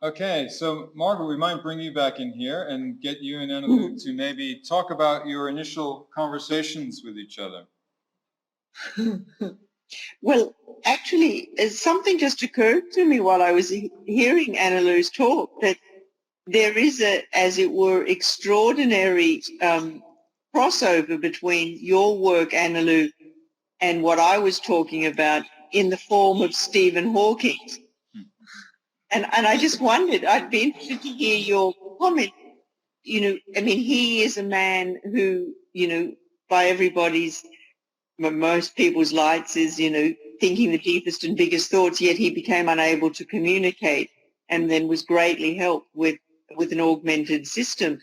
Okay, so Margaret, we might bring you back in here and get you and Annalu to maybe talk about your initial conversations with each other. Well, actually, something just occurred to me while I was hearing Annalu's talk, that there is a, as it were, extraordinary crossover between your work, Annalu, and what I was talking about in the form of Stephen Hawking. And I just wondered, I'd be interested to hear your comment. You know, I mean, he is a man who, you know, by everybody's, most people's lights is, you know, thinking the deepest and biggest thoughts, yet he became unable to communicate and then was greatly helped with an augmented system.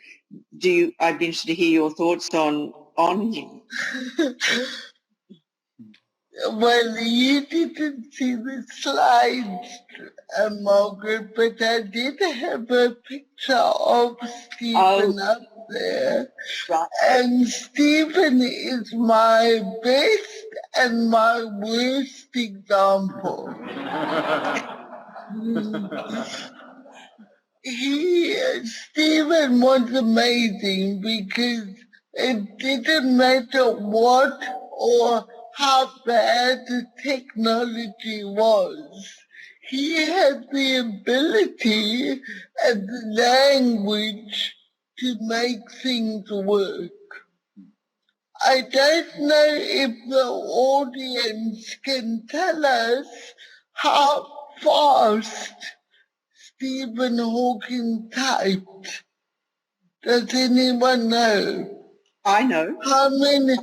I'd be interested to hear your thoughts on him. Well, you didn't see the slides, Margaret, but I did have a picture of Stephen up there. Right. And Stephen is my best and my worst example. Stephen was amazing because it didn't matter what or how bad the technology was. He had the ability and the language to make things work. I don't know if the audience can tell us how fast Stephen Hawking typed. Does anyone know? I know. How many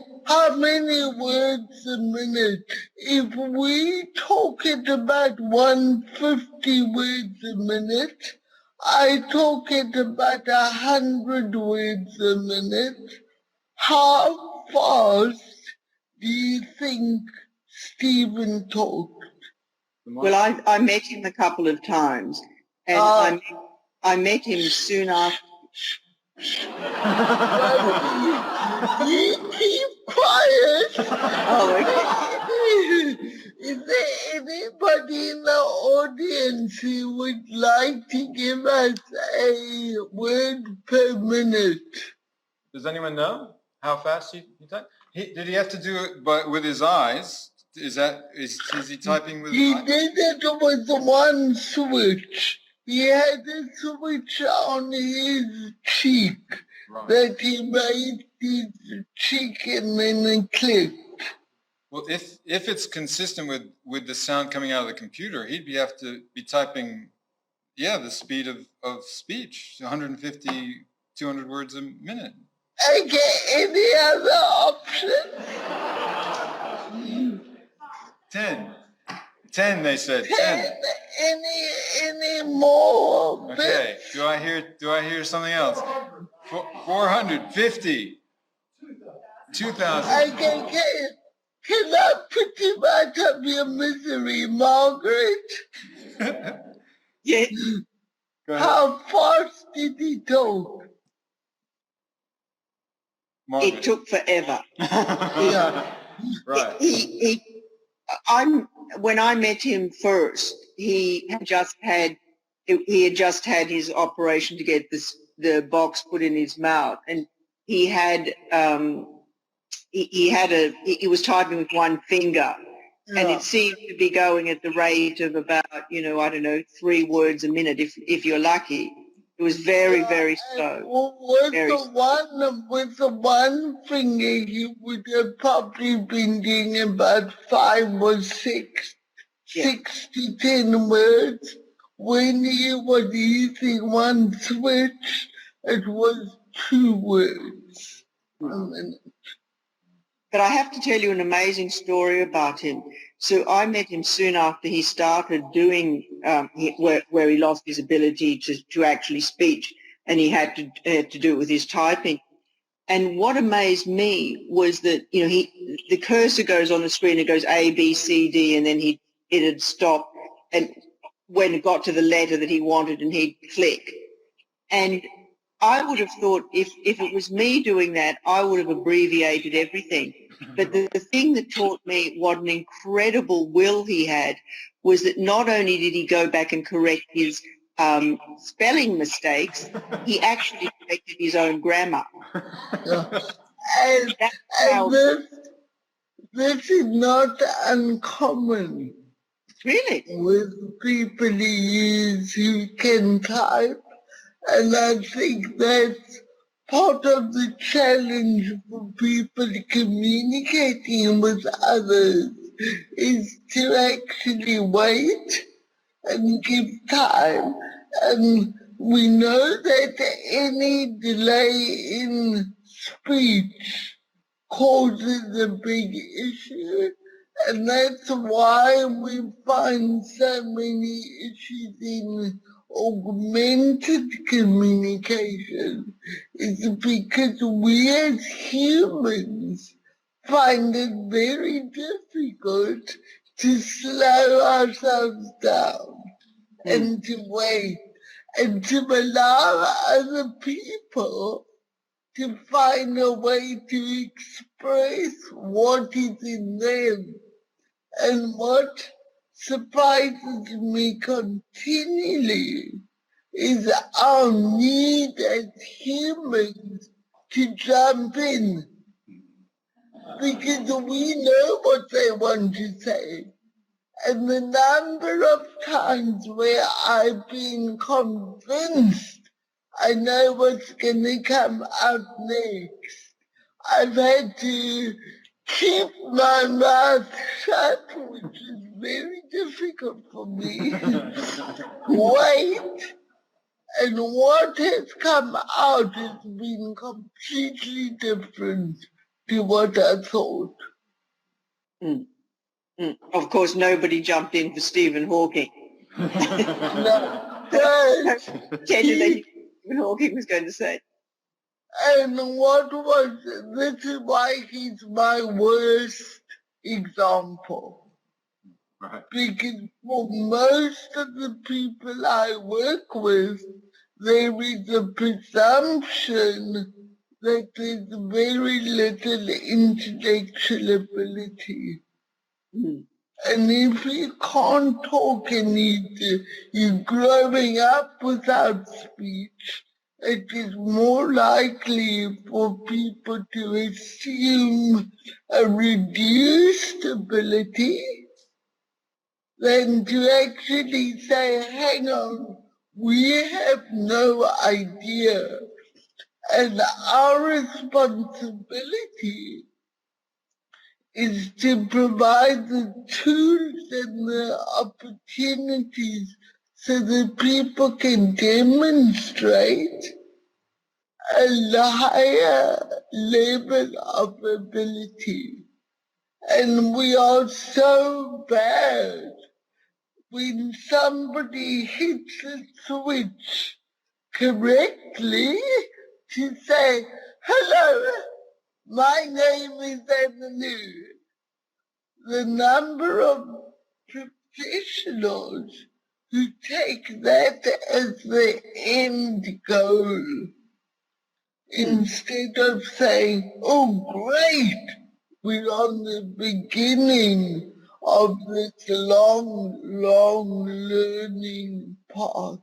words a minute? If we talk at about 150 words a minute, I talk at about 100 words a minute. How fast do you think Stephen talked? Well, I met him a couple of times, and I met him soon after. You keep quiet. Oh, okay. Is there anybody in the audience who would like to give us a word per minute? Does anyone know how fast he typed? Did he have to do it with his eyes? Is he typing with his eyes? He did it with one switch. He had a switch on his cheek that he made his cheek and then it clicked. Well, if it's consistent with the sound coming out of the computer, he'd have to be typing, the speed of speech, 150, 200 words a minute. Okay, any other option? 10, they said. 10. Any more? Okay. Do I hear something else? 450. 2,000. Okay, can I put him out of your misery, Margaret? Yeah. How fast did he talk? Margaret. It took forever. Yeah. Right. When I met him first, he had just had his operation to get the box put in his mouth, and he was typing with one finger, and it seemed to be going at the rate of about, I don't know, 3 words a minute if you're lucky. It was very, very slow. With the one finger, you would have probably been doing about 5 or 6 to 10 words. When you were using one switch, it was 2 words a minute. But I have to tell you an amazing story about him. So I met him soon after he started doing, where he lost his ability to actually speak, and he had to do it with his typing. And what amazed me was that, the cursor goes on the screen, it goes A, B, C, D, and then it'd stop, and when it got to the letter that he wanted, and he'd click. And I would have thought if it was me doing that, I would have abbreviated everything. But the thing that taught me what an incredible will he had was that not only did he go back and correct his spelling mistakes, he actually corrected his own grammar. And, That's and how, this is not uncommon really. with people who can type. And I think that's part of the challenge for people communicating with others is to actually wait and give time. And we know that any delay in speech causes a big issue, and that's why we find so many issues in augmented communication. It's because we as humans find it very difficult to slow ourselves down and to wait and to allow other people to find a way to express what is in them. And what surprises me continually is our need as humans to jump in, because we know what they want to say. And the number of times where I've been convinced I know what's going to come out next, I've had to keep my mouth shut, which is very difficult for me. Wait, and what has come out has been completely different to what I thought. Of course, nobody jumped in for Stephen Hawking. No, Stephen Hawking was going to say. and this is why he's my worst example. Right. Because for most of the people I work with, there is a presumption that there's very little intellectual ability. And if you can't talk and you're growing up without speech, it is more likely for people to assume a reduced ability than to actually say, hang on, we have no idea. And our responsibility is to provide the tools and the opportunities so that people can demonstrate a higher level of ability. And we are so bad when somebody hits a switch correctly to say, hello, my name is Annalu. The number of professionals who take that as the end goal instead of saying, oh great, we're on the beginning of this long, long learning path.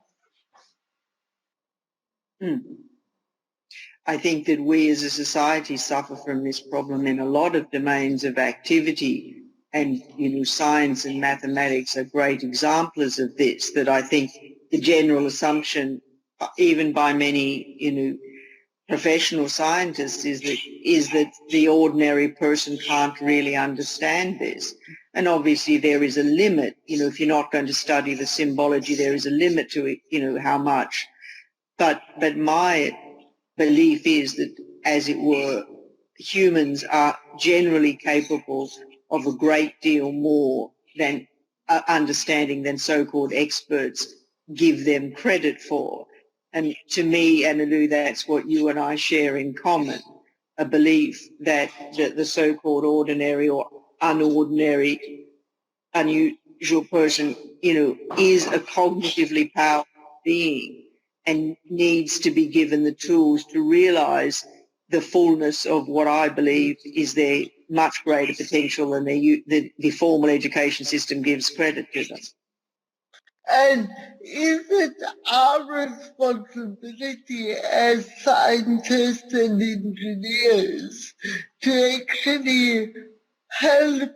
I think that we as a society suffer from this problem in a lot of domains of activity, and science and mathematics are great examples of this. That I think the general assumption, even by many professional scientists, is that the ordinary person can't really understand this. And obviously there is a limit. If you're not going to study the symbology, there is a limit to it. How much. But my belief is that, as it were, humans are generally capable of a great deal more than understanding than so-called experts give them credit for. And to me, Annalu, that's what you and I share in common, a belief that the so-called ordinary or unordinary, unusual person, is a cognitively powerful being and needs to be given the tools to realize the fullness of what I believe is their much greater potential than the formal education system gives credit to them. And is it our responsibility as scientists and engineers to actually help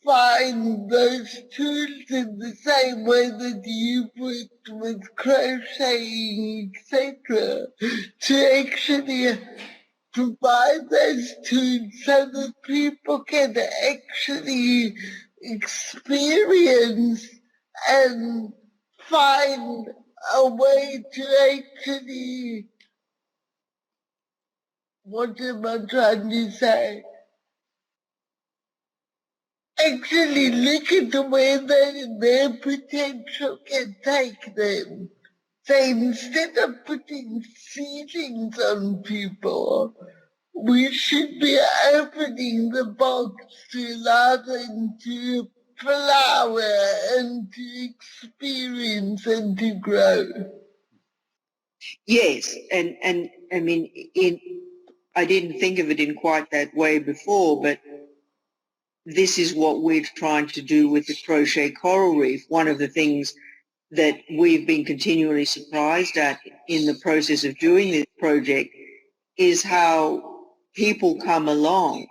find those tools in the same way that you've worked with crocheting, etc., to actually provide those tools so that people can actually experience and find a way to actually, what am I trying to say? Actually look at the way that their potential can take them. So instead of putting ceilings on people, we should be opening the box to allow them to flower and to experience and to grow. Yes, and I mean, I didn't think of it in quite that way before, but this is what we're trying to do with the crochet coral reef. One of the things that we've been continually surprised at in the process of doing this project is how people come along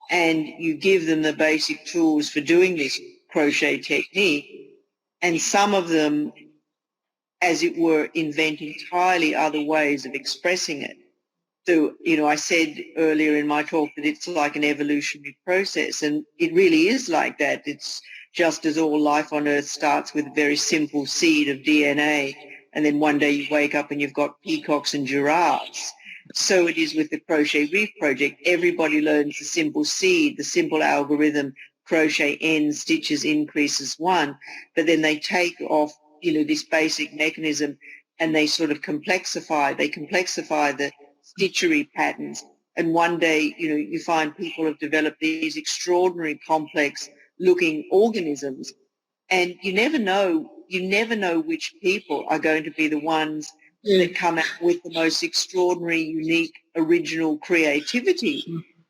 and you give them the basic tools for doing this crochet technique, and some of them, as it were, invent entirely other ways of expressing it. So, I said earlier in my talk that it's like an evolutionary process, and it really is like that. It's just as all life on Earth starts with a very simple seed of DNA, and then one day you wake up and you've got peacocks and giraffes. So it is with the Crochet Reef Project. Everybody learns the simple seed, the simple algorithm, crochet ends, stitches, increases 1, but then they take off, this basic mechanism, and they sort of complexify the stitchery patterns. And one day, you find people have developed these extraordinary complex looking organisms, and you never know which people are going to be the ones that come out with the most extraordinary, unique, original creativity.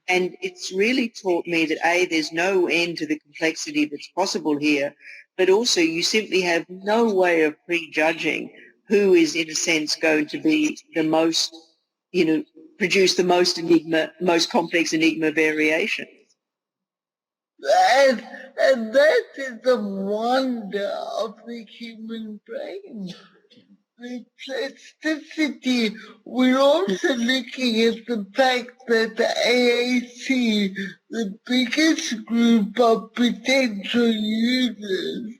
And it's really taught me that there's no end to the complexity that's possible here, but also you simply have no way of prejudging who is, in a sense, going to be the most, produce the most complex enigma variation. And that is the wonder of the human brain. The plasticity, we're also looking at the fact that the AAC, the biggest group of potential users,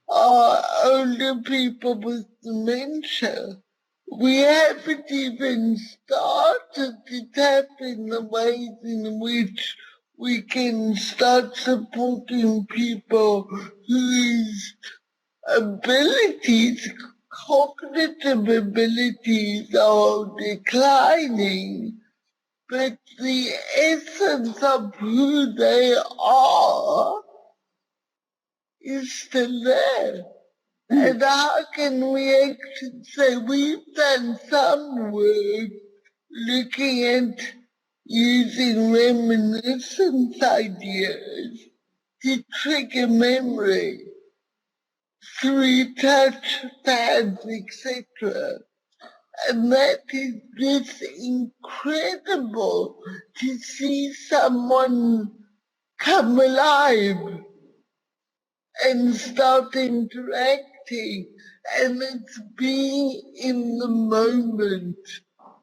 are older people with dementia. We haven't even started to tap in the ways in which we can start supporting people whose abilities, cognitive abilities are declining, but the essence of who they are is still there. And how can we actually say we've done some work looking at using reminiscence ideas to trigger memory through touch pads, etc. And that is just incredible to see someone come alive and start interacting, and it's being in the moment.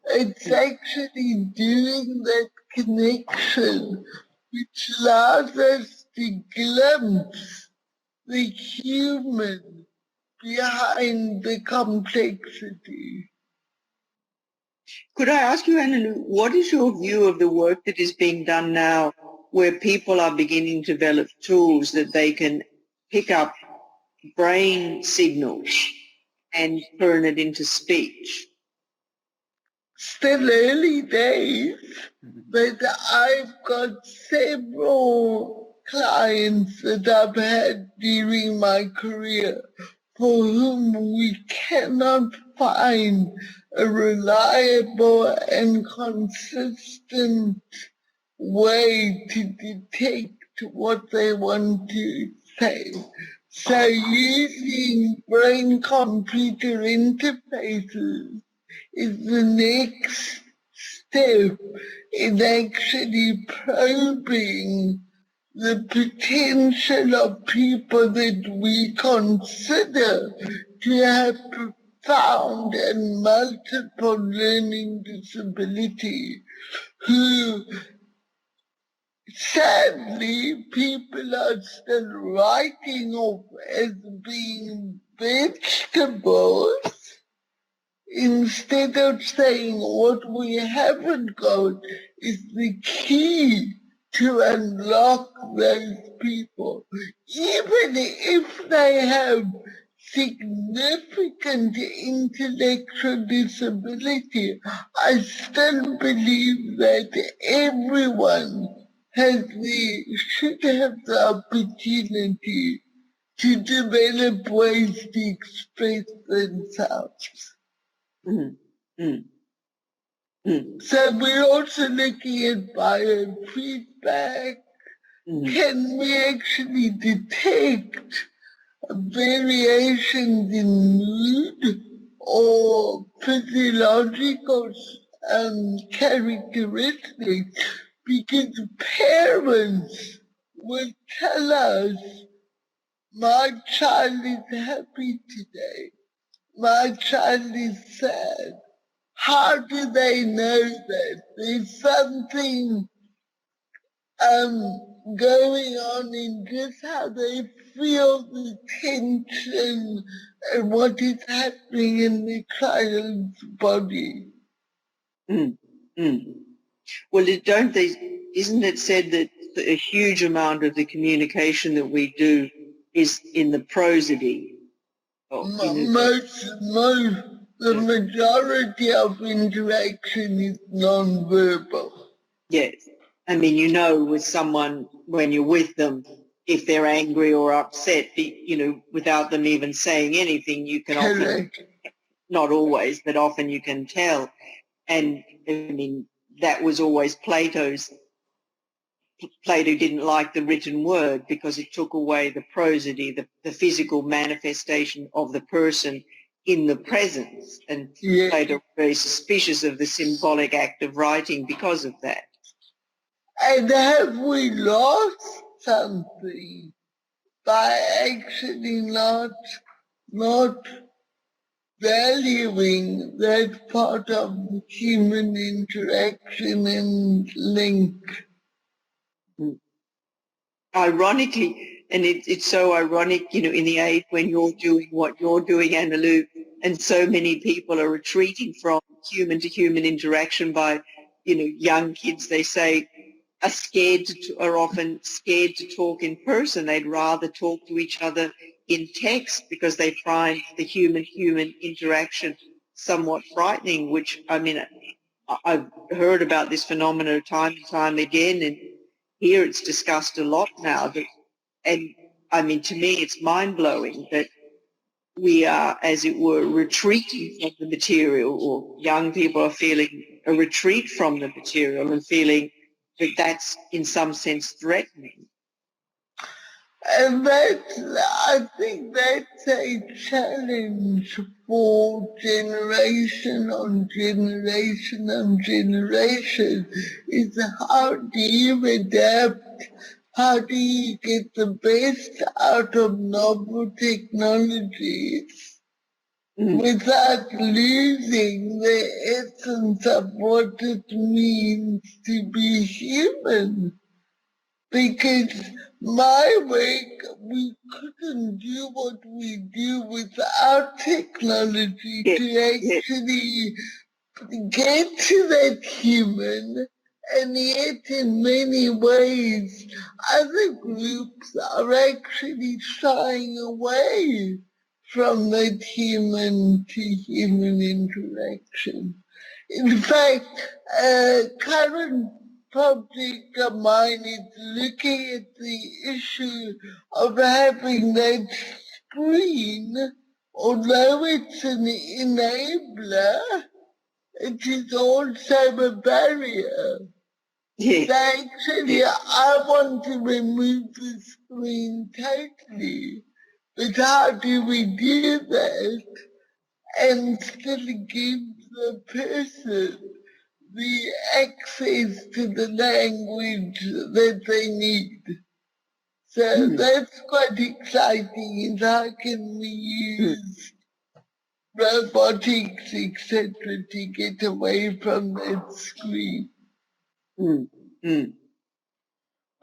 It's actually doing that connection which allows us to glimpse the human behind the complexity. Could I ask you, Annalu, what is your view of the work that is being done now where people are beginning to develop tools that they can pick up brain signals and turn it into speech? Still early days, but I've got several clients that I've had during my career for whom we cannot find a reliable and consistent way to detect what they want to say. So using brain-computer interfaces is the next step in actually probing the potential of people that we consider to have profound and multiple learning disability, who sadly people are still writing off as being vegetables, instead of saying what we haven't got is the key to unlock those people. Even if they have significant intellectual disability, I still believe that everyone should have the opportunity to develop ways to express themselves. Mm, mm, mm, So we're also looking at biofeedback. Can we actually detect variations in mood or physiological characteristics? Because parents will tell us, my child is happy today, my child is sad. How do they know that? There's something going on in just how they feel the tension and what is happening in the child's body. mm, mm. Well, isn't it said that a huge amount of the communication that we do is in the prosody? The majority of interaction is non-verbal. Yes. I mean, with someone, when you're with them, if they're angry or upset, without them even saying anything, you can often, not always, but often you can tell. And I mean, that was always Plato didn't like the written word because it took away the prosody, the physical manifestation of the person in the presence. And Plato was very suspicious of the symbolic act of writing because of that. And have we lost something by actually not valuing that part of human interaction and link? Ironically, and it's so ironic, in the age when you're doing what you're doing, Annalu, and so many people are retreating from human-to-human interaction by, young kids, they say, are often scared to talk in person. They'd rather talk to each other in text because they find the human-human interaction somewhat frightening, which, I mean, I've heard about this phenomenon time and time again, and here it's discussed a lot now. And I mean, to me, it's mind-blowing that we are, as it were, retreating from the material, or young people are feeling a retreat from the material and feeling that that's in some sense threatening. And I think that's a challenge for generation on generation on generation, is how do you adapt, how do you get the best out of novel technologies without losing the essence of what it means to be human. Because my work, we couldn't do what we do without technology to actually get to that human. And yet in many ways, other groups are actually shying away from that human-to-human interaction. In fact, current project of mine is looking at the issue of having that screen, although it's an enabler, it is also a barrier. Yes. Actually, I want to remove the screen totally, But how do we do that and still give the person the access to the language that they need? So that's quite exciting, and how can we use robotics, etc., to get away from that screen?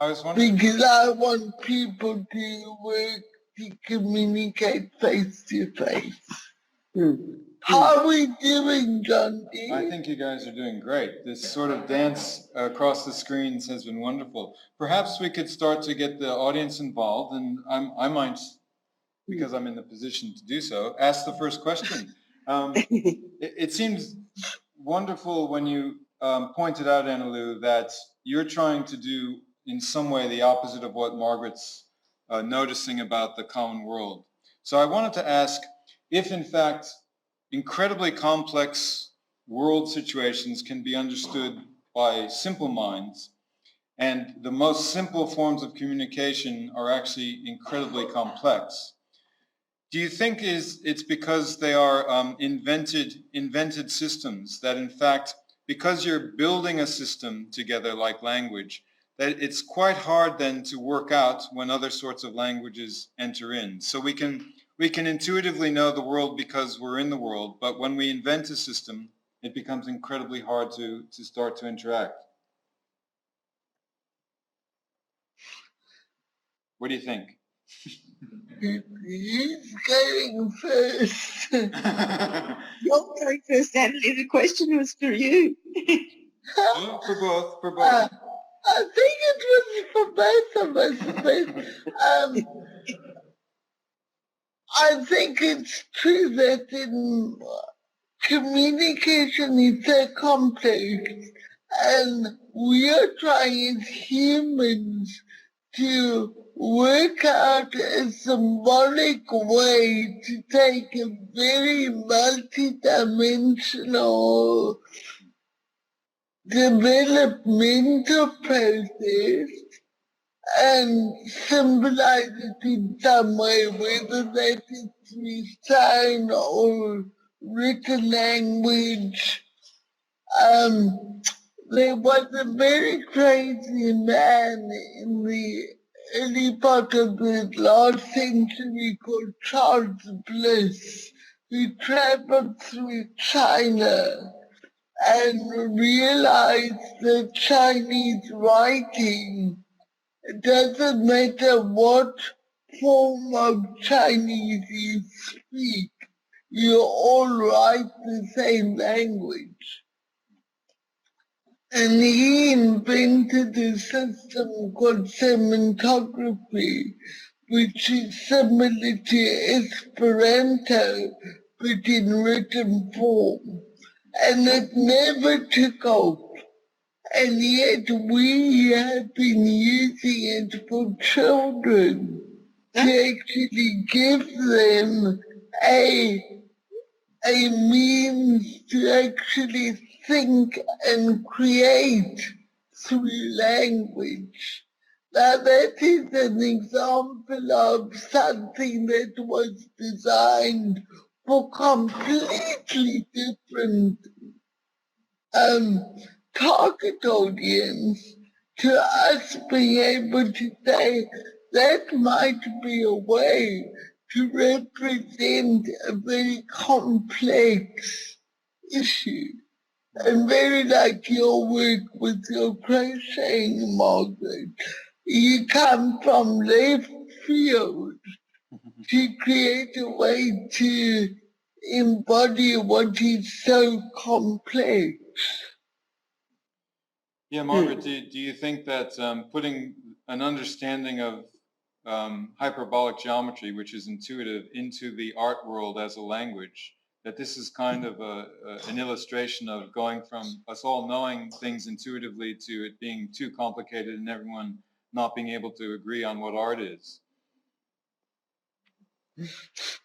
I was wondering. Because I want people to work to communicate face to face. How are we doing, John D? I think you guys are doing great. This sort of dance across the screens has been wonderful. Perhaps we could start to get the audience involved, and I might, because I'm in the position to do so, ask the first question. It seems wonderful when you pointed out, Annalu, that you're trying to do in some way the opposite of what Margaret's noticing about the common world. So I wanted to ask if, in fact, incredibly complex world situations can be understood by simple minds, and the most simple forms of communication are actually incredibly complex. Do you think it's because they are invented systems that, in fact, because you're building a system together like language, that it's quite hard then to work out when other sorts of languages enter in? So we can intuitively know the world because we're in the world, but when we invent a system, it becomes incredibly hard to start to interact. What do you think? Who's going first? You're going first, Annalu. The question was for you. For both. I think it was for both of us, but I think it's true that in communication is so complex, and we are trying as humans to work out a symbolic way to take a very multidimensional developmental process and symbolize it in some way, whether that is through sign or written language. There was a very crazy man in the early part of the last century called Charles Bliss, who traveled through China and realized that Chinese writing, it doesn't matter what form of Chinese you speak, you all write the same language. And he invented a system called semantography, which is similar to Esperanto, but in written form. And it never took off. And yet we have been using it for children to actually give them a means to actually think and create through language. Now that is an example of something that was designed for completely different target audience, to us being able to say that might be a way to represent a very complex issue. And very like your work with your crocheting, Margaret. You come from left field to create a way to embody what is so complex. Yeah, Margaret, do you think that putting an understanding of hyperbolic geometry, which is intuitive, into the art world as a language, that this is kind of an illustration of going from us all knowing things intuitively to it being too complicated and everyone not being able to agree on what art is?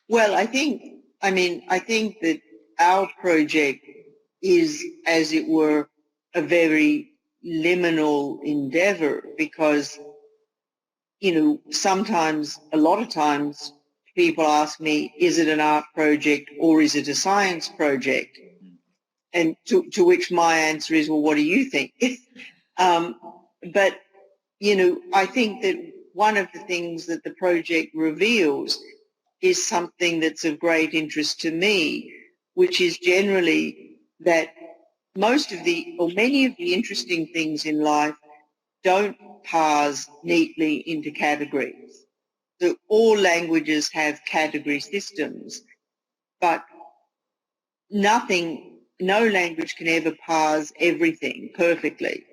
Well, I think that our project is, as it were, a very liminal endeavor because, sometimes, a lot of times, people ask me, is it an art project or is it a science project? And to which my answer is, well, what do you think? But, you know, I think that one of the things that the project reveals is something that's of great interest to me, which is generally that most of the, or many of the interesting things in life don't parse neatly into categories. So all languages have category systems, but no language can ever parse everything perfectly.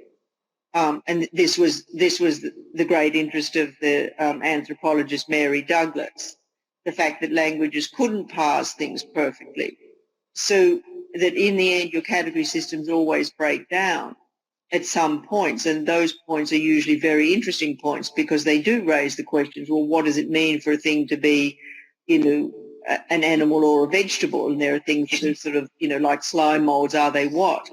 And this was the great interest of the anthropologist Mary Douglas, the fact that languages couldn't parse things perfectly. So that in the end, your category systems always break down at some points, and those points are usually very interesting points because they do raise the questions, well, what does it mean for a thing to be, you know, an animal or a vegetable? And there are things that are sort of, you know, like slime molds, are they what?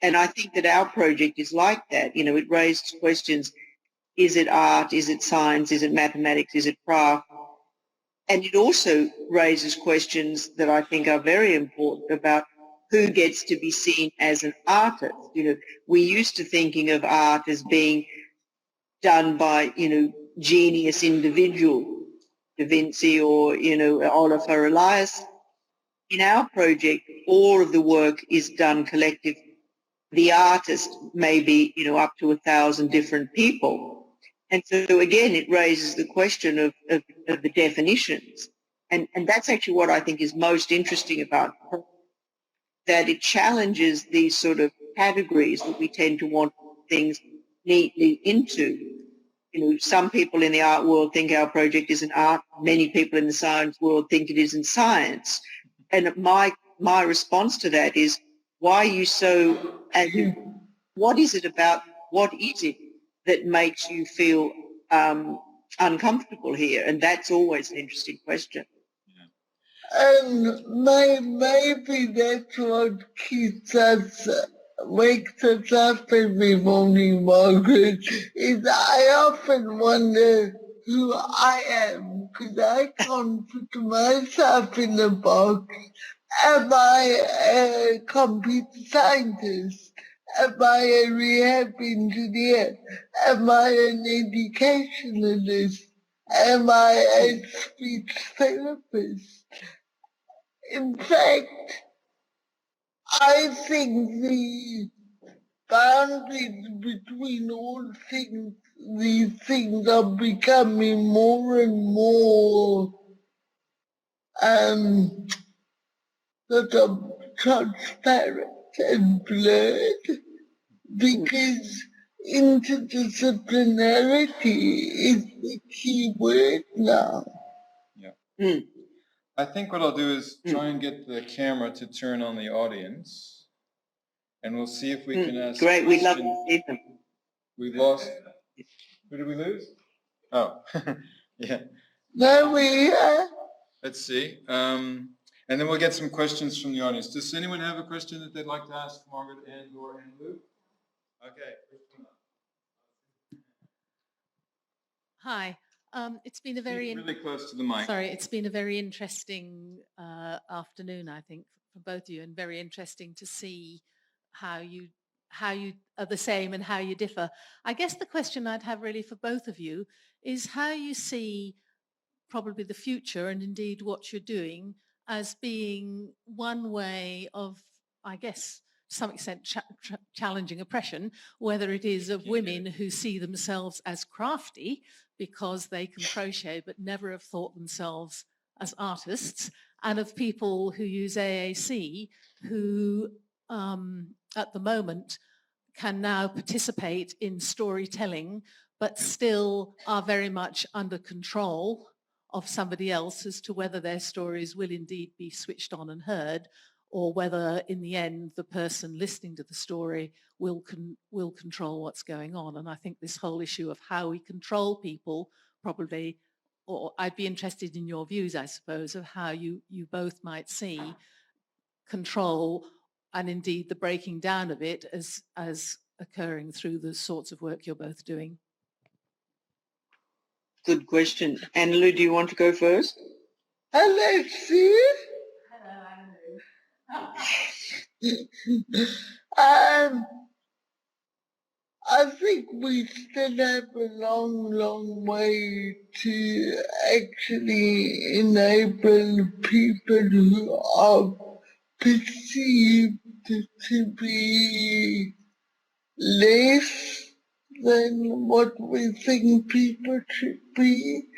And I think that our project is like that. You know, it raises questions, is it art, is it science, is it mathematics, is it craft? And it also raises questions that I think are very important about who gets to be seen as an artist. You know, we're used to thinking of art as being done by, you know, genius individual, Da Vinci or, you know, Oliver Elias. In our project, all of the work is done collectively. The artist may be, you know, up to 1,000 different people. And so again, it raises the question of the definitions. And that's actually what I think is most interesting about it, that it challenges these sort of categories that we tend to want things neatly into. You know, some people in the art world think our project is an art. Many people in the science world think it isn't science. And my response to that is, why are you so, what is it that makes you feel uncomfortable here? And that's always an interesting question. And maybe that's what wakes us up every morning, Margaret, is I often wonder who I am, because I can't put myself in a box. Am I a computer scientist? Am I a rehab engineer? Am I an educationalist? Am I a speech therapist? In fact, I think the boundaries between these things are becoming more and more sort of transparent and blurred, because interdisciplinarity is the key word now. Yeah. I think what I'll do is try and get the camera to turn on the audience, and we'll see if we can ask Great, questions. we'd love to see them. We lost. Who did we lose? Oh, yeah. There we are. Let's see. And then we'll get some questions from the audience. Does anyone have a question that they'd like to ask Margaret and or Annalu? Okay. Hi. It's been a very really close to the mic. Sorry, it's been a very interesting afternoon, I think, for both of you, and very interesting to see how you are the same and how you differ. I guess the question I'd have really for both of you is how you see probably the future and indeed what you're doing as being one way of, I guess, to some extent challenging oppression, whether it is of women who see themselves as crafty because they can crochet but never have thought themselves as artists, and of people who use AAC who at the moment can now participate in storytelling but still are very much under control of somebody else as to whether their stories will indeed be switched on and heard, or whether in the end the person listening to the story will control what's going on. And I think this whole issue of how we control people probably, or I'd be interested in your views, I suppose, of how you both might see control and indeed the breaking down of it as occurring through the sorts of work you're both doing. Good question. Annalu, do you want to go first? Alexia? um, I think we still have a long, long way to actually enable people who are perceived to be less than what we think people should be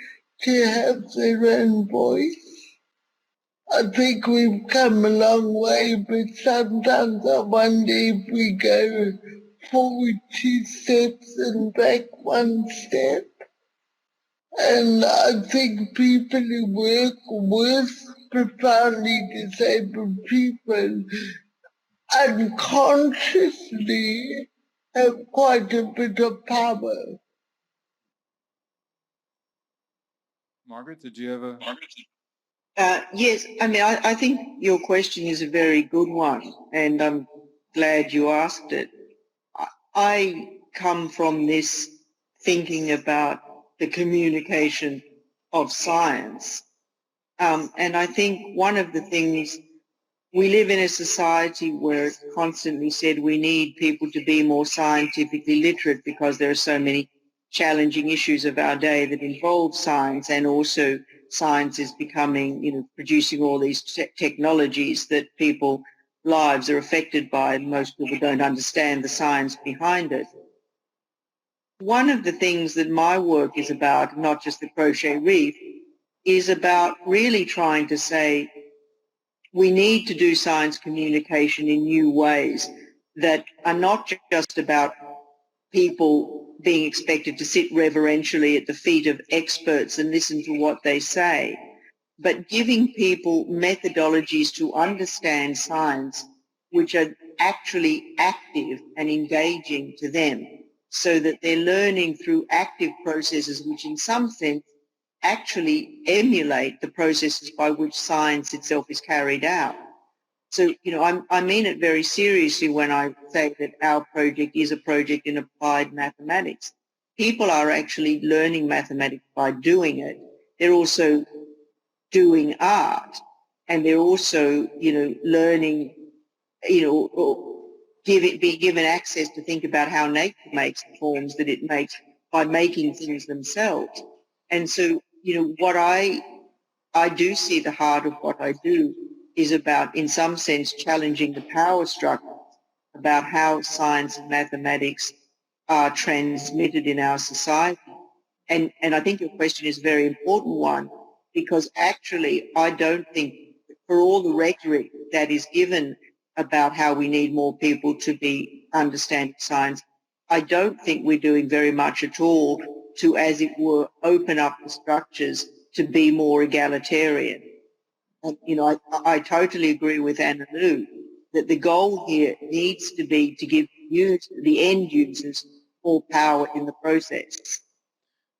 to have their own voice. I think we've come a long way, but sometimes I wonder if we go forward 2 steps and back 1 step. And I think people who work with profoundly disabled people unconsciously have quite a bit of power. Margaret, did you have a? Yes, I mean, I think your question is a very good one, and I'm glad you asked it. I come from this thinking about the communication of science, and I think one of the things, we live in a society where it's constantly said we need people to be more scientifically literate because there are so many challenging issues of our day that involve science, and also science is becoming, producing all these technologies that people's lives are affected by, and most people don't understand the science behind it. One of the things that my work is about, not just the crochet reef, is about really trying to say we need to do science communication in new ways that are not just about people being expected to sit reverentially at the feet of experts and listen to what they say, but giving people methodologies to understand science which are actually active and engaging to them, so that they're learning through active processes which in some sense actually emulate the processes by which science itself is carried out. So, I mean it very seriously when I say that our project is a project in applied mathematics. People are actually learning mathematics by doing it. They're also doing art, and they're also, learning, be given access to think about how nature makes the forms that it makes by making things themselves. And so, what I do see the heart of what I do is about, in some sense, challenging the power structure about how science and mathematics are transmitted in our society. And I think your question is a very important one, because actually I don't think, for all the rhetoric that is given about how we need more people to be understanding science, I don't think we're doing very much at all to, as it were, open up the structures to be more egalitarian. And, I totally agree with Annalu that the goal here needs to be to give the end users more power in the process.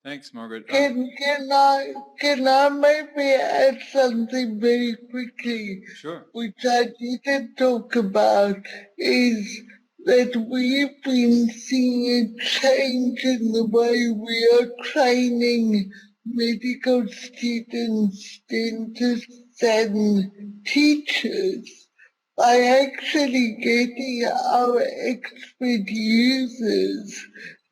Thanks, Margaret. Can I maybe add something very quickly? Sure. Which I didn't talk about, is that we've been seeing a change in the way we are training medical students, dentists and teachers by actually getting our expert users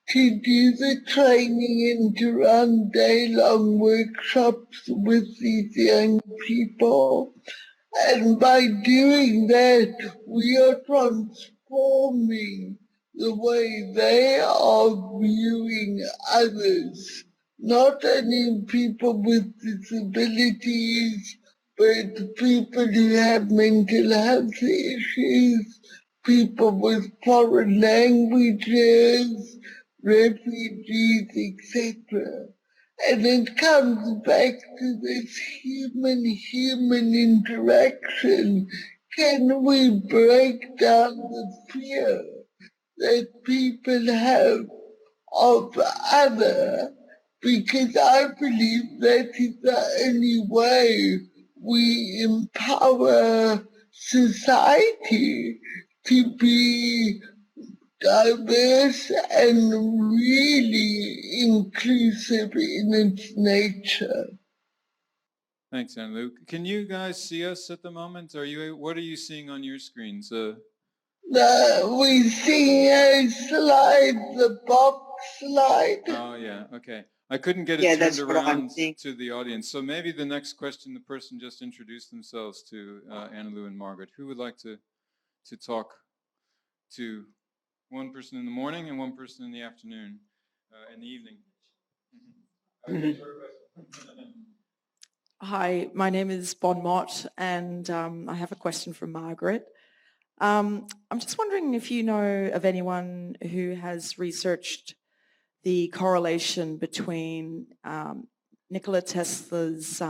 to do the training and to run day-long workshops with these young people. And by doing that, we are transforming the way they are viewing others, not only people with disabilities, but people who have mental health issues, people with foreign languages, refugees, etc. And it comes back to this human interaction. Can we break down the fear that people have of other? Because I believe that is the only way we empower society to be diverse and really inclusive in its nature. Thanks, Annalu. Can you guys see us at the moment? What are you seeing on your screens? We see a slide, the BoK slide. Oh, yeah, okay. I couldn't get it Yeah, turned that's what I'm around seeing. to the audience. So maybe the next question, the person just introduced themselves to Annalu and Margaret. Who would like to talk to one person in the morning and one person in the afternoon, in the evening? Mhm. Hi, my name is Bon Mott, and I have a question for Margaret. I'm just wondering if you know of anyone who has researched the correlation between Nikola Tesla's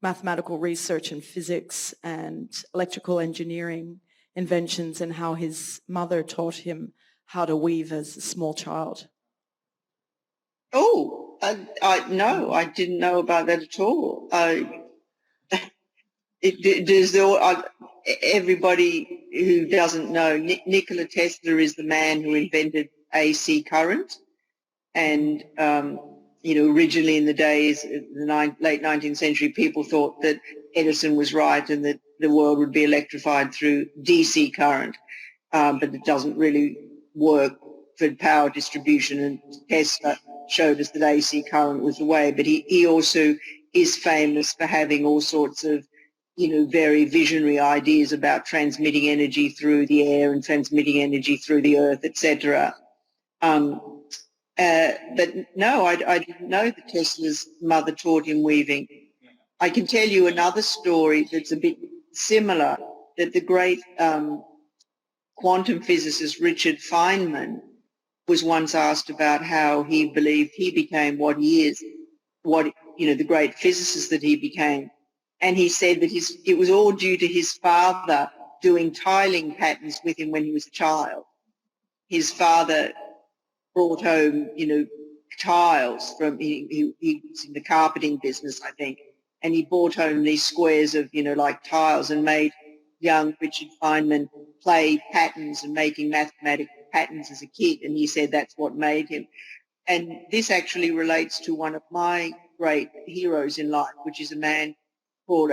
mathematical research in physics and electrical engineering inventions, and how his mother taught him how to weave as a small child. Oh, no, I didn't know about that at all. Everybody who doesn't know, Nikola Tesla is the man who invented AC current, and originally in the days, the late 19th century, people thought that Edison was right and that the world would be electrified through DC current, but it doesn't really work for power distribution, and Tesla showed us that AC current was the way. But he also is famous for having all sorts of very visionary ideas about transmitting energy through the air and transmitting energy through the earth, etc. But no, I didn't know that Tesla's mother taught him weaving. I can tell you another story that's a bit similar, that the great quantum physicist Richard Feynman was once asked about how he believed he became what he is, the great physicist that he became. And he said that it was all due to his father doing tiling patterns with him when he was a child. His father brought home, tiles from, he was in the carpeting business, I think, and he brought home these squares of, like tiles, and made young Richard Feynman play patterns and making mathematical patterns as a kid. And he said that's what made him. And this actually relates to one of my great heroes in life, which is a man called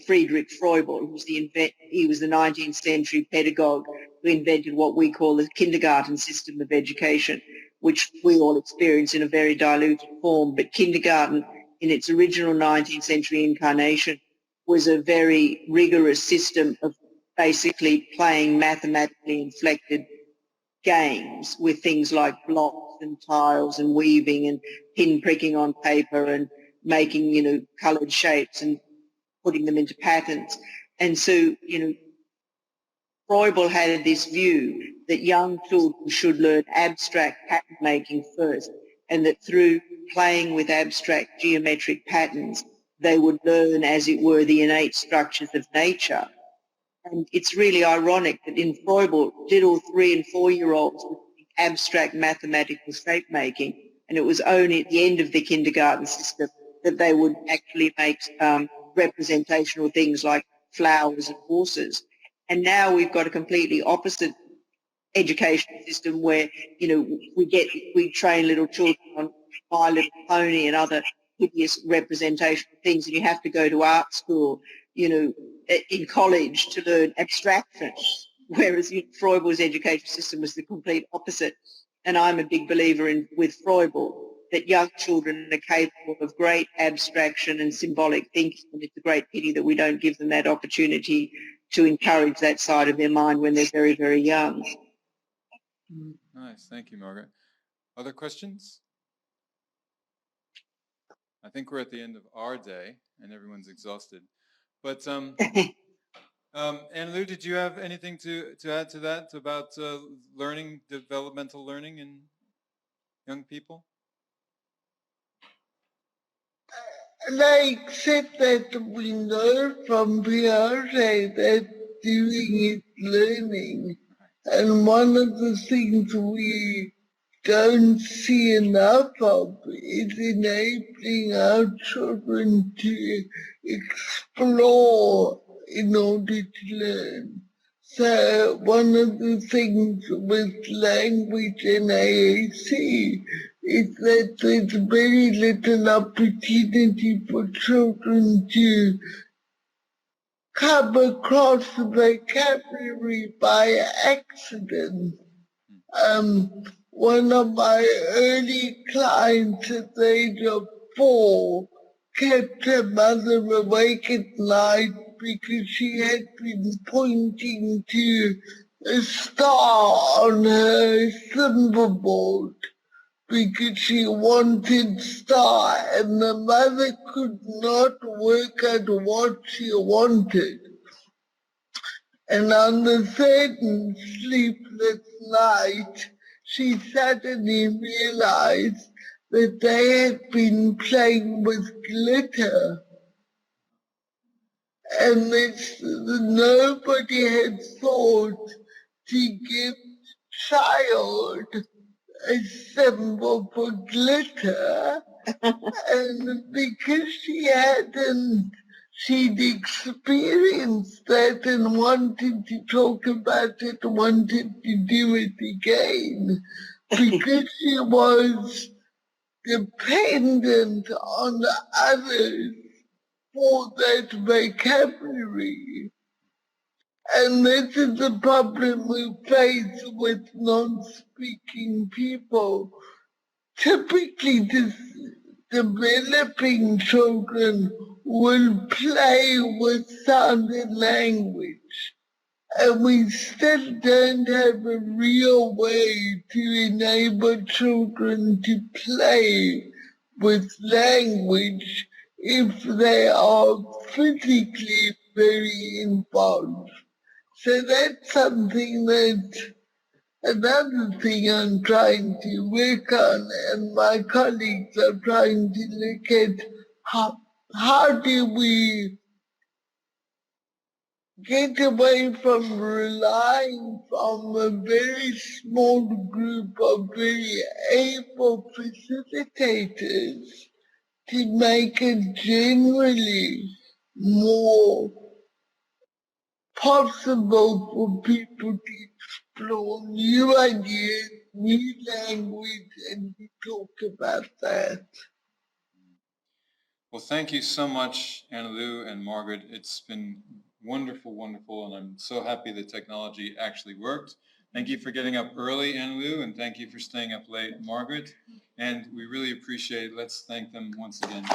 Friedrich Froebel, he was the 19th century pedagogue who invented what we call the kindergarten system of education, which we all experience in a very diluted form. But kindergarten, in its original 19th century incarnation, was a very rigorous system of basically playing mathematically inflected games with things like blocks and tiles and weaving and pin pricking on paper and making, coloured shapes and putting them into patterns. And so, Froebel had this view that young children should learn abstract pattern making first, and that through playing with abstract geometric patterns, they would learn, as it were, the innate structures of nature. And it's really ironic that in Froebel, little 3- and 4-year-olds would think abstract mathematical shape making, and it was only at the end of the kindergarten system that they would actually make representational things like flowers and horses. And now we've got a completely opposite education system where, we train little children on My Little Pony and other hideous representational things, and you have to go to art school, in college to learn abstraction, whereas Froebel's education system was the complete opposite. And I'm a big believer with Froebel that young children are capable of great abstraction and symbolic thinking, and it's a great pity that we don't give them that opportunity to encourage that side of their mind when they're very, very young. Nice, thank you, Margaret. Other questions? I think we're at the end of our day and everyone's exhausted. But Annalu, did you have anything to add to that about learning, developmental learning in young people? Like said that we know from Piaget that doing is learning. And one of the things we don't see enough of is enabling our children to explore in order to learn. So one of the things with language and AAC is that there's very little opportunity for children to come across the vocabulary by accident. One of my early clients at the age of 4 kept her mother awake at night because she had been pointing to a star on her symbol board because she wanted star and the mother could not work out what she wanted. And on the third sleepless night, she suddenly realized that they had been playing with glitter and that nobody had thought to give child a symbol for glitter. And because she'd experienced that and wanted to talk about it, wanted to do it again, because she was dependent on others for that vocabulary. And this is the problem we face with non-speaking people. Typically, developing children will play with sound and language, and we still don't have a real way to enable children to play with language if they are physically very involved. So that's something another thing I'm trying to work on, and my colleagues are trying to look at how do we get away from relying on a very small group of very able facilitators to make it generally more possible for people to explore new ideas, new language, and to talk about that. Well, thank you so much, Annalu and Margaret. It's been wonderful, wonderful, and I'm so happy the technology actually worked. Thank you for getting up early, Annalu, and thank you for staying up late, Margaret. And we really appreciate it. Let's thank them once again.